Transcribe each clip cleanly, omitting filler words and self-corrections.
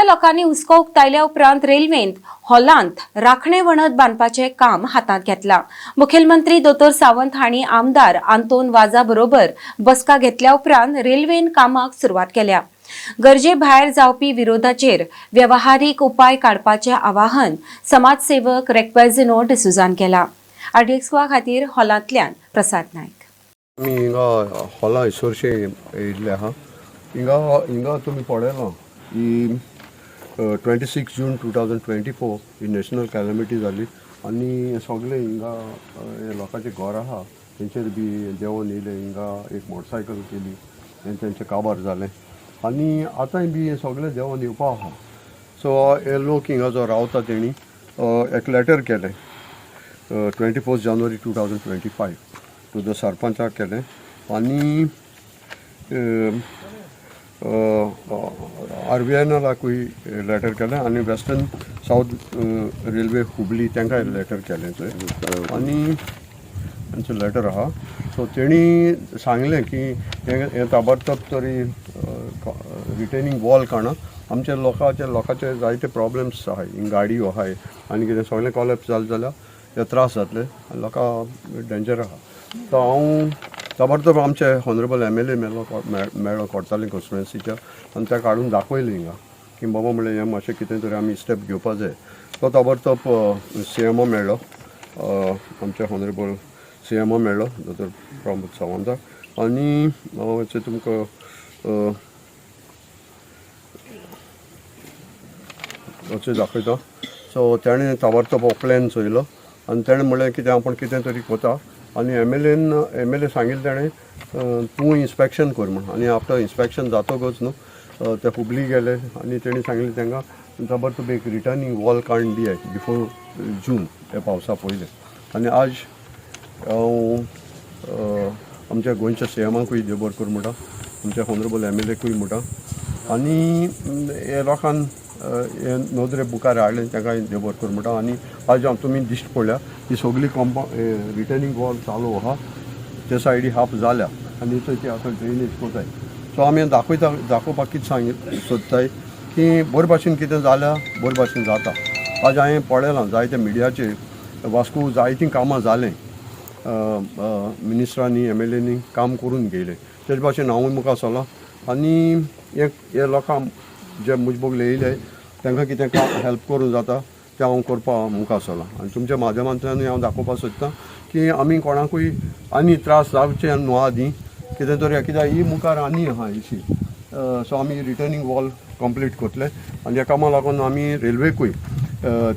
लोकांनी हुस्को उक्तायल्या उपरांत रेल्वेंत हॉलांत राखणे वणत बांदपाचें काम हातांत घेतलां. मुखेलमंत्री दोतोर सावंत हांणी आमदार आंतोन वाजा बरोबर बसका घेतल्या उपरांत रेल्वेन कामाक सुरवात केल्या. गरजे भायर जावपी विरोधाचेर व्यवहारीक उपाय काडपाचें आवाहन समाजसेवक रेक्वेझिनो डिसुझान केलां. आरडीएक्स खातीर हॉलांतल्यान प्रसाद नायक. आमी हिंगा हॉला चडशे येयल्ले आहा. हिंगा तुमी पळयलां ही 26 जून 2024 ही नॅशनल कॅलॅमिटी जाली आनी सगळे हिंगा लोकांचे घर आहा तेंचेर बी देंवोन येयले. हिंगा एक मोटरसायकल केली आनी तेंचें काबार जालें आनी आतांय बी सगळे देंवोन येवपा आहा. सो हे लोक हिंगा जो रावता तेणी एक लेटर केलें 24 जानेवारी 2025 टू द सरपंचाक केलें आनी RVNLाकूय लेटर केलें आनी वेस्टर्न सावथ रेल्वे हुबली तांकांय लेटर केलें थंय आनी तांचें लेटर आहा. सो तेणी सांगलें की हें ताबडतोब तरी रिटेनिंग वॉल काडना. आमच्या लोकांचे जायते प्रॉब्लेम्स आहाय, गाडयो आहाय आनी कितें सगळें कॉलेप्स जालें जाल्यार हे त्रास जातले आनी लोकां डेंजर आहा. सो हांव ताबडतोब आमचे हॉनरेबल MLA मेळ्ळो कोर्तालीं कॉन्स्टिट्युएन्सीच्या आनी त्या काडून दाखयलें हिंगा की बाबा म्हणलें हें मातशें कितें तरी आमी स्टेप घेवपा जाय. तो ताबडतोब CMO मेळ्ळो, आमचे हॉनरेबल CMO मेळ्ळो दोतोर प्रमोद सावंताक आनी हांव तुमकां दाखयता. सो तेणें ताबडतोब प्लॅन चोयलो आनी तेणें म्हणलें कितें आपण कितें तरी कोता आनी MLA सांगिल्लें तेणें तूं इन्स्पेक्शन कर म्हण. आनी आफ्टर इन्स्पेक्शन जातकच न्हू ते हुबली गेले आनी तेणी सांगिल्लें तांकां ताबडतोब एक रिटर्निंग वॉल काडून दियाय बिफोर जून हे पावसा पयलें. आनी आज हांव आमच्या गोंयच्या CMाकूय देव बरें करूं म्हणटा, आमच्या हॉनरेबल MLAकूय म्हणटा आनी हे लोकांन हे नोंदरे बुकार हाडले तांकांय देव बरें करूं म्हणटा. आनी आज तुमी दिश्ट पळया ही सगळी रिटर्निंग वॉल चालू आहा, ते सायडी हाफ जाल्या आनी थंय आतां ड्रेनेज कोताय. सो आमी दाखोवपाक कितें सोदताय की बरे भाशेन कितें जाल्या बरे भाशेन जाता. आज हांवें पळयलां जायते मिडियाचेर वास्को जायतीं कामां जालें, मिनिस्टरांनी MLAंनी काम करून गेले. तेच भाशेन हांवूय मुखार सरलां आनी हे लोकां जे मुजबोगले येयले तांकां कितें हेल्प करूं जाता तें हांव करपा मुखार सरलां. आनी तुमच्या माध्यमांतल्यानूय हांव दाखोवपाक सोदतां की आमी कोणाकूय आनी त्रास जावचे न्हू आदी कितें तरी, कित्याक ही मुखार आनी आहा इशी. सो आमी रिटर्निंग वॉल कंप्लीट करतले आनी ह्या कामां लागून आमी रेल्वेकूय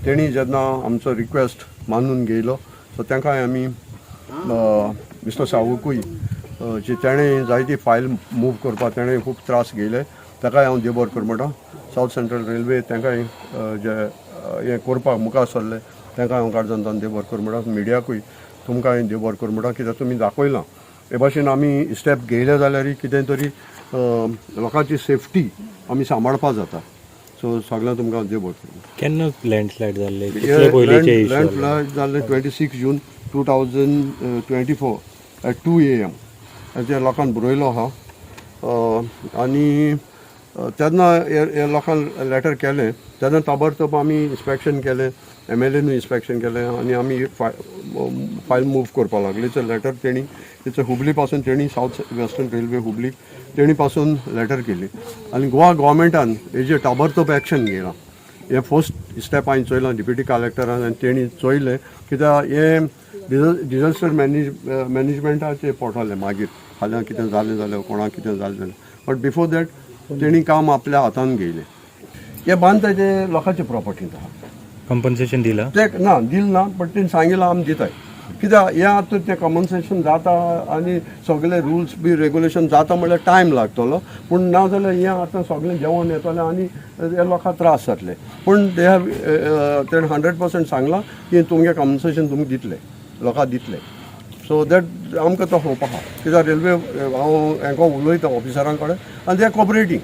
तेणी जेन्ना आमचो रिक्वेस्ट मानून घेयलो सो तांकांय आमी मिस्टर सावकूय जे तेणें जायती फायल मूव करपाक तेणें खूब त्रास घेयले ताकाय हांव देव बरें करूं म्हणटा. सावथ सेंट्रल रेल्वे तांकांय जे हें करपाक मुखार सरले तांकां हांव काळजांतल्यान देव बरें करूं म्हणटा. मिडियाकूय तुमकांय देव बरें करूं म्हणटा कित्याक तुमी दाखयलां हे भाशेन आमी स्टेप घेयले जाल्यार कितें तरी लोकांची सेफ्टी आमी सांबाळपा जाता. सो सगळ्यांक तुमकां देव बरें करूं. केन्ना लँडस्लायड जाल्ले? लँडस्लायड जाल्ले 26 जून 2024 at 2 AM ते लोकांक बरयलो आहा. आनी तेन्ना हे लोकांक लेटर केलें तेन्ना ताबडतोब आमी इन्स्पेक्शन केलें, MLAनूय इन्स्पेक्शन केलें आनी आमी फायल मूव करपा लागले. ते लेटर तेणी हुबली पासून तेणी सावथ वेस्टर्न रेल्वे हुबली तेणी पासून लेटर केली आनी गोवा गव्हर्मेंटान हेजेर ताबडतोब एक्शन घेयलां. हे फर्स्ट स्टेप हांवें चोयलां डिप्युटी कलेक्टरान आनी तेणी चोयलें कित्याक हे डिझास्टर मॅनेजमेंटाचेर पडटलें मागीर फाल्यां कितें जालें जाल्यार कोणाक कितें जालें जाल्यार. बट बिफोर दॅट तेणी काम आपल्या हातान घेयलें. हे बांदताय ते लोकांचे प्रॉपर्टींत आहा. कंपन्सेशन दिलां ते ना दिल ना बट तेणी सांगिलां आमी दिताय कित्याक हे आतां तें कॉम्पन्सेशन जाता आनी सगळे रुल्स बी रेगुलेशन जाता म्हणल्यार टायम लागतलो. पूण ना जाल्यार हें आतां सगळें जेवण येतलें आनी हे लोकांक त्रास जातले. पूण तेणें 100% सांगलां की तुमगे कॉम्पन्सेशन तुमकां दितले, लोकांक दितले. सो दॅट आमकां तो होप आहा कित्याक रेल्वे हांव हांकां उलयता ऑफिसरां कडेन आनी ते कॉपरेटींग